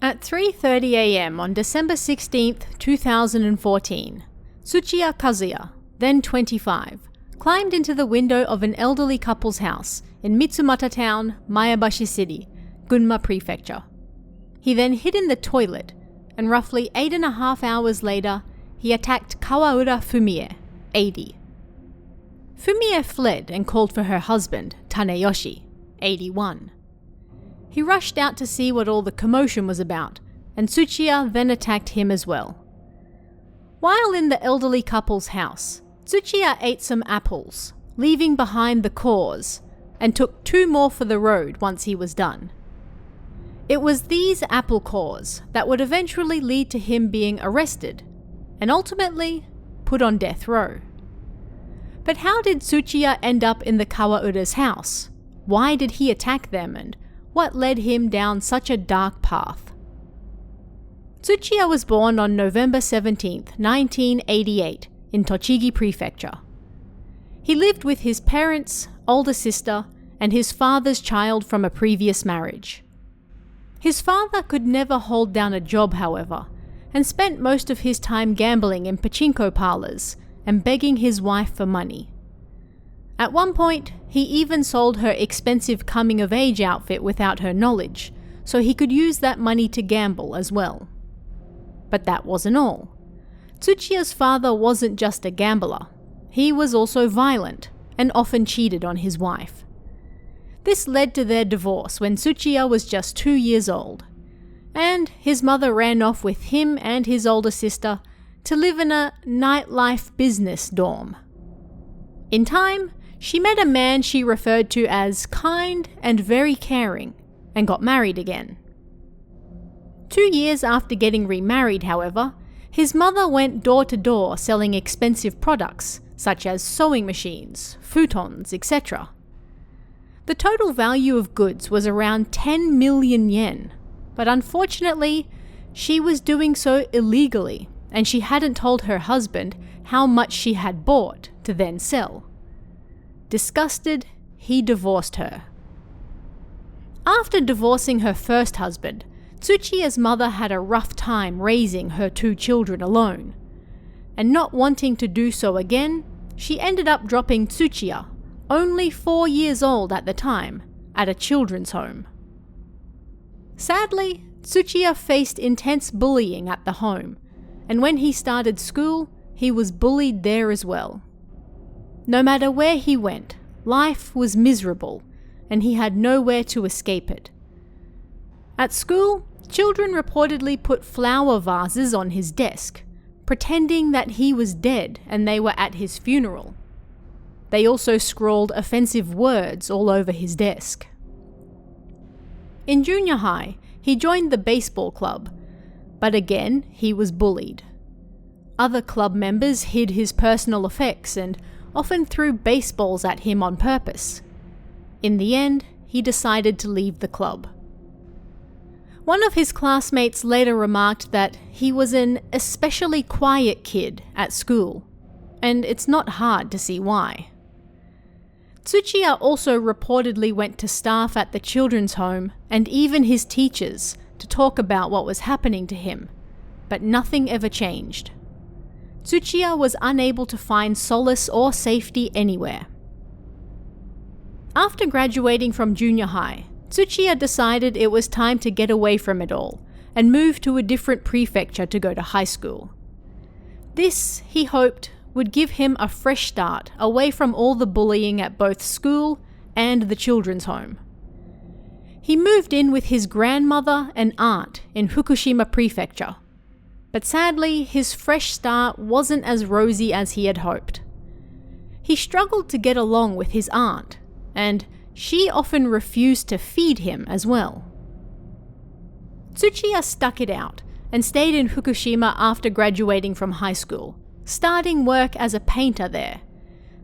At 3:30 a.m. on December 16, 2014, Tsuchiya Kazuya, then 25, climbed into the window of an elderly couple's house in Mitsumata Town, Maebashi City, Gunma Prefecture. He then hid in the toilet, and roughly 8.5 hours later, he attacked Kawaura Fumie, 80. Fumie fled and called for her husband, Taneyoshi, 81. He rushed out to see what all the commotion was about, and Tsuchiya then attacked him as well. While in the elderly couple's house, Tsuchiya ate some apples, leaving behind the cores, and took 2 more for the road once he was done. It was these apple cores that would eventually lead to him being arrested, and ultimately put on death row. But how did Tsuchiya end up in the Kawaura's house? Why did he attack them, and what led him down such a dark path? Tsuchiya was born on November 17, 1988, in Tochigi Prefecture. He lived with his parents, older sister, and his father's child from a previous marriage. His father could never hold down a job, however, and spent most of his time gambling in pachinko parlors and begging his wife for money. At one point, he even sold her expensive coming-of-age outfit without her knowledge, so he could use that money to gamble as well. But that wasn't all. Tsuchiya's father wasn't just a gambler. He was also violent, and often cheated on his wife. This led to their divorce when Tsuchiya was just 2 years old, and his mother ran off with him and his older sister to live in a nightlife business dorm. In time, she met a man she referred to as kind and very caring, and got married again. 2 years after getting remarried, however, his mother went door to door selling expensive products such as sewing machines, futons, etc. The total value of goods was around 10 million yen, but unfortunately, she was doing so illegally, and she hadn't told her husband how much she had bought to then sell. Disgusted, he divorced her. After divorcing her first husband, Tsuchiya's mother had a rough time raising her 2 children alone, and not wanting to do so again, she ended up dropping Tsuchiya, only 4 years old at the time, at a children's home. Sadly, Tsuchiya faced intense bullying at the home, and when he started school, he was bullied there as well. No matter where he went, life was miserable, and he had nowhere to escape it. At school, children reportedly put flower vases on his desk, pretending that he was dead and they were at his funeral. They also scrawled offensive words all over his desk. In junior high, he joined the baseball club, but again, he was bullied. Other club members hid his personal effects and often threw baseballs at him on purpose. In the end, he decided to leave the club. One of his classmates later remarked that he was an especially quiet kid at school, and it's not hard to see why. Tsuchiya also reportedly went to staff at the children's home and even his teachers to talk about what was happening to him, but nothing ever changed. Tsuchiya was unable to find solace or safety anywhere. After graduating from junior high, Tsuchiya decided it was time to get away from it all and move to a different prefecture to go to high school. This, he hoped, would give him a fresh start away from all the bullying at both school and the children's home. He moved in with his grandmother and aunt in Fukushima Prefecture, but sadly his fresh start wasn't as rosy as he had hoped. He struggled to get along with his aunt, and she often refused to feed him as well. Tsuchiya stuck it out and stayed in Fukushima after graduating from high school, starting work as a painter there.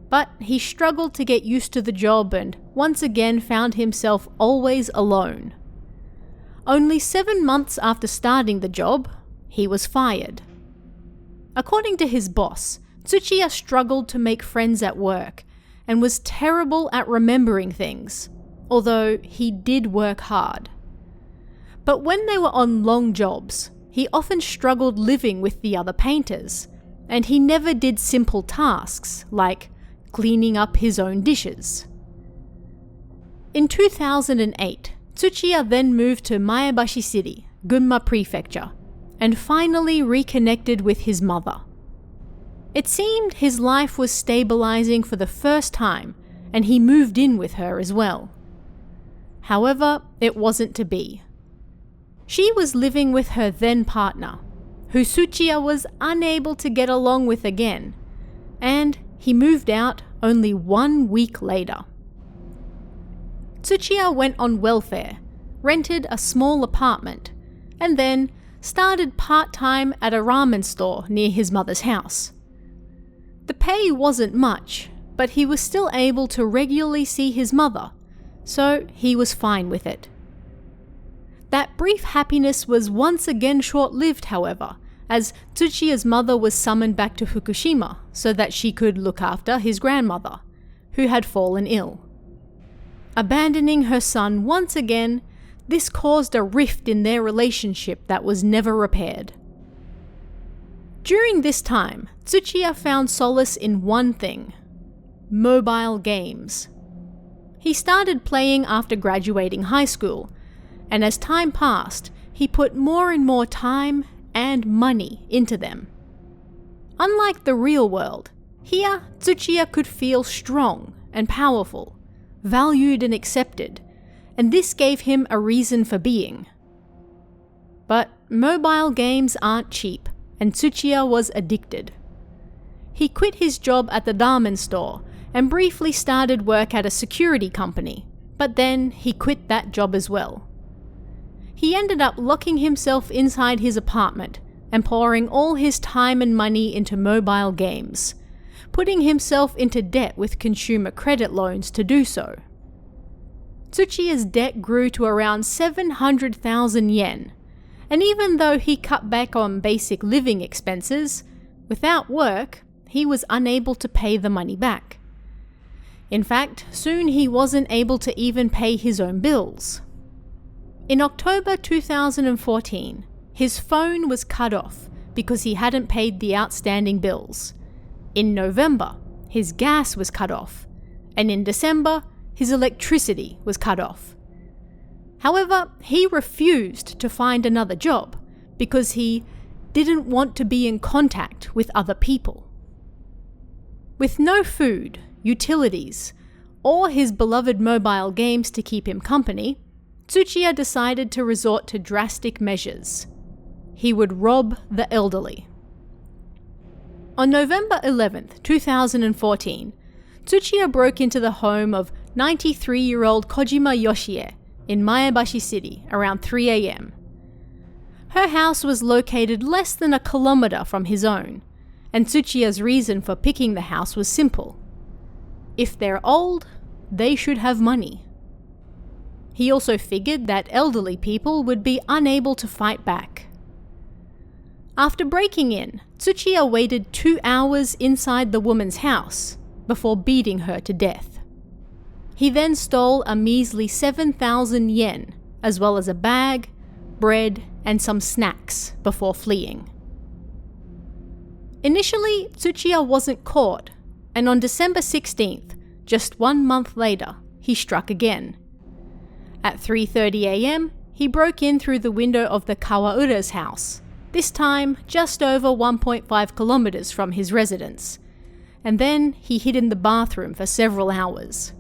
But he struggled to get used to the job and once again found himself always alone. Only 7 months after starting the job, he was fired. According to his boss, Tsuchiya struggled to make friends at work and was terrible at remembering things, although he did work hard. But when they were on long jobs, he often struggled living with the other painters, and he never did simple tasks like cleaning up his own dishes. In 2008, Tsuchiya then moved to Maebashi City, Gunma Prefecture, and finally reconnected with his mother. It seemed his life was stabilizing for the first time, and he moved in with her as well. However, it wasn't to be. She was living with her then partner, who Tsuchiya was unable to get along with again, and he moved out only 1 week later. Tsuchiya went on welfare, rented a small apartment, and then started part-time at a ramen store near his mother's house. The pay wasn't much, but he was still able to regularly see his mother, so he was fine with it. That brief happiness was once again short-lived, however, as Tsuchiya's mother was summoned back to Fukushima so that she could look after his grandmother, who had fallen ill. Abandoning her son once again, this caused a rift in their relationship that was never repaired. During this time, Tsuchiya found solace in one thing: mobile games. He started playing after graduating high school, and as time passed, he put more and more time and money into them. Unlike the real world, here Tsuchiya could feel strong and powerful, valued and accepted, and this gave him a reason for being. But mobile games aren't cheap, and Tsuchiya was addicted. He quit his job at the ramen store and briefly started work at a security company, but then he quit that job as well. He ended up locking himself inside his apartment and pouring all his time and money into mobile games, putting himself into debt with consumer credit loans to do so. Tsuchiya's debt grew to around 700,000 yen, and even though he cut back on basic living expenses, without work, he was unable to pay the money back. In fact, soon he wasn't able to even pay his own bills. In October 2014, his phone was cut off because he hadn't paid the outstanding bills. In November, his gas was cut off, and in December, his electricity was cut off. However, he refused to find another job because he didn't want to be in contact with other people. With no food, utilities, or his beloved mobile games to keep him company, Tsuchiya decided to resort to drastic measures. He would rob the elderly. On November 11th, 2014, Tsuchiya broke into the home of 93-year-old Kojima Yoshie in Maebashi City around 3 a.m. Her house was located less than a kilometer from his own, and Tsuchiya's reason for picking the house was simple. If they're old, they should have money. He also figured that elderly people would be unable to fight back. After breaking in, Tsuchiya waited 2 hours inside the woman's house before beating her to death. He then stole a measly 7,000 yen, as well as a bag, bread, and some snacks before fleeing. Initially, Tsuchiya wasn't caught, and on December 16th, just 1 month later, he struck again. At 3:30 a.m., he broke in through the window of the Kawaura's house, this time just over 1.5 kilometers from his residence, and then he hid in the bathroom for several hours.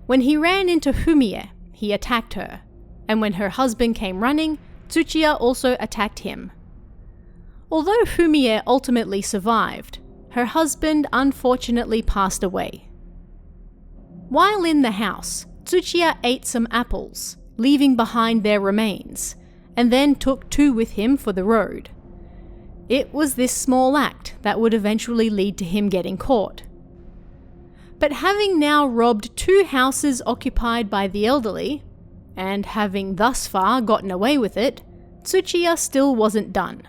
When he ran into Fumie, he attacked her, and when her husband came running, Tsuchiya also attacked him. Although Fumie ultimately survived, her husband unfortunately passed away. While in the house, Tsuchiya ate some apples, leaving behind their remains, and then took 2 with him for the road. It was this small act that would eventually lead to him getting caught. But having now robbed 2 houses occupied by the elderly, and having thus far gotten away with it, Tsuchiya still wasn't done.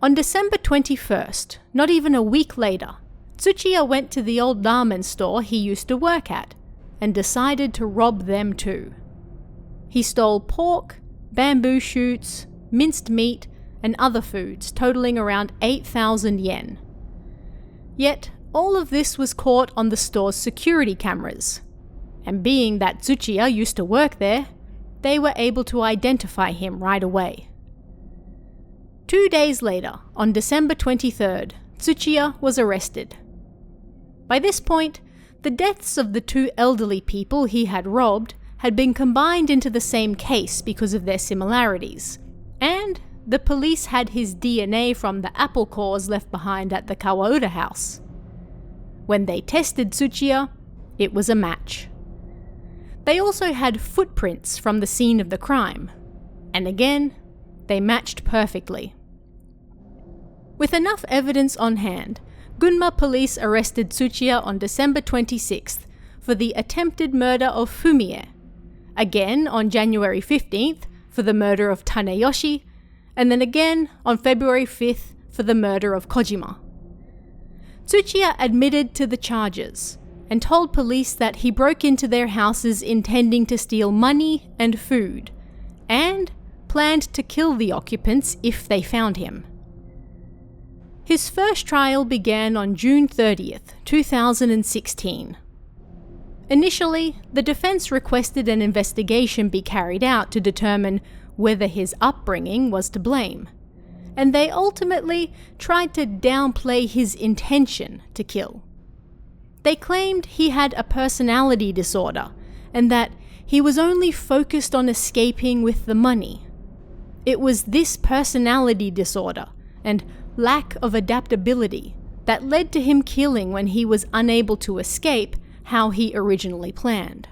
On December 21st, not even a week later, Tsuchiya went to the old ramen store he used to work at, and decided to rob them too. He stole pork, bamboo shoots, minced meat, and other foods totaling around 8,000 yen. Yet, all of this was caught on the store's security cameras. And being that Tsuchiya used to work there, they were able to identify him right away. 2 days later, on December 23rd, Tsuchiya was arrested. By this point, the deaths of the 2 elderly people he had robbed had been combined into the same case because of their similarities, and the police had his DNA from the apple cores left behind at the Kawaura house. When they tested Tsuchiya, it was a match. They also had footprints from the scene of the crime, and again, they matched perfectly. With enough evidence on hand, Gunma police arrested Tsuchiya on December 26th for the attempted murder of Fumie, again on January 15th for the murder of Taneyoshi, and then again on February 5th for the murder of Kojima. Tsuchiya admitted to the charges and told police that he broke into their houses intending to steal money and food, and planned to kill the occupants if they found him. His first trial began on June 30th, 2016. Initially, the defense requested an investigation be carried out to determine whether his upbringing was to blame, and they ultimately tried to downplay his intention to kill. They claimed he had a personality disorder and that he was only focused on escaping with the money. It was this personality disorder and lack of adaptability that led to him killing when he was unable to escape how he originally planned.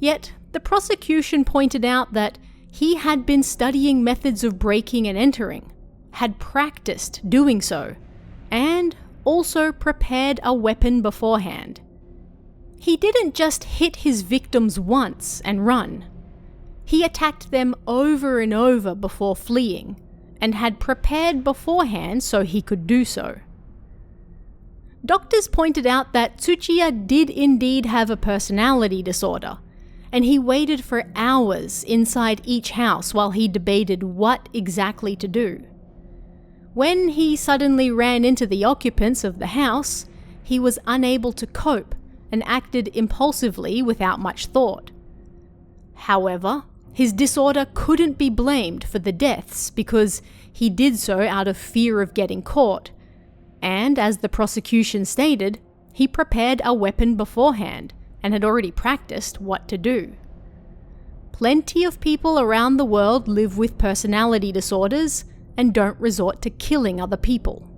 Yet, the prosecution pointed out that he had been studying methods of breaking and entering, had practiced doing so, and also prepared a weapon beforehand. He didn't just hit his victims once and run. He attacked them over and over before fleeing, and had prepared beforehand so he could do so. Doctors pointed out that Tsuchiya did indeed have a personality disorder, and he waited for hours inside each house while he debated what exactly to do. When he suddenly ran into the occupants of the house, he was unable to cope and acted impulsively without much thought. However, his disorder couldn't be blamed for the deaths because he did so out of fear of getting caught, and as the prosecution stated, he prepared a weapon beforehand and had already practiced what to do. Plenty of people around the world live with personality disorders and don't resort to killing other people.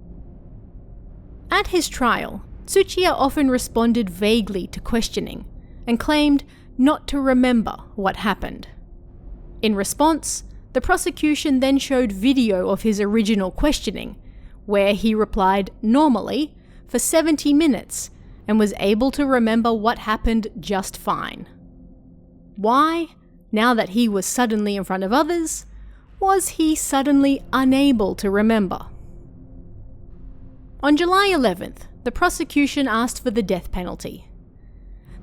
At his trial, Tsuchiya often responded vaguely to questioning and claimed not to remember what happened. In response, the prosecution then showed video of his original questioning, where he replied normally for 70 minutes and was able to remember what happened just fine. Why, now that he was suddenly in front of others, was he suddenly unable to remember? On July 11th, the prosecution asked for the death penalty.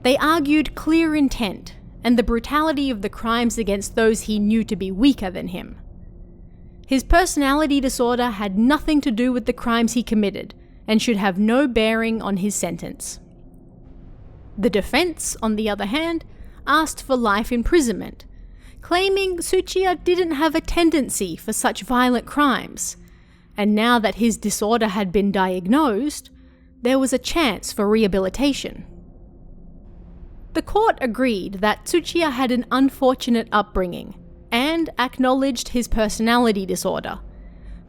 They argued clear intent and the brutality of the crimes against those he knew to be weaker than him. His personality disorder had nothing to do with the crimes he committed and should have no bearing on his sentence. The defense, on the other hand, asked for life imprisonment, claiming Tsuchiya didn't have a tendency for such violent crimes, and now that his disorder had been diagnosed, there was a chance for rehabilitation. The court agreed that Tsuchiya had an unfortunate upbringing and acknowledged his personality disorder,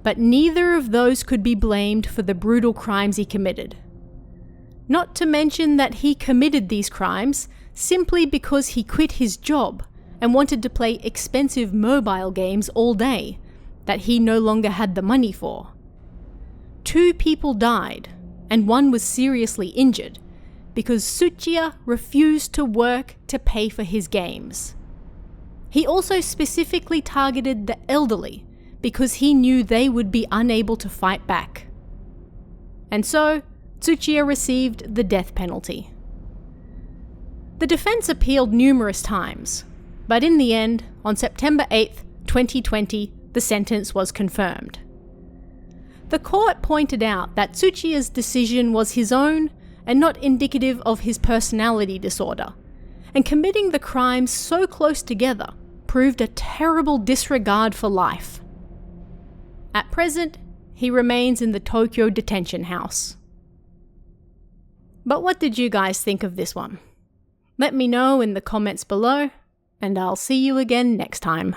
but neither of those could be blamed for the brutal crimes he committed. Not to mention that he committed these crimes simply because he quit his job and wanted to play expensive mobile games all day that he no longer had the money for. 2 people died, and 1 was seriously injured, because Tsuchiya refused to work to pay for his games. He also specifically targeted the elderly because he knew they would be unable to fight back. And so, Tsuchiya received the death penalty. The defense appealed numerous times, But in the end, on September 8th, 2020, the sentence was confirmed. The court pointed out that Tsuchiya's decision was his own and not indicative of his personality disorder, and committing the crimes so close together proved a terrible disregard for life. At present, he remains in the Tokyo detention house. But what did you guys think of this one? Let me know in the comments below, and I'll see you again next time.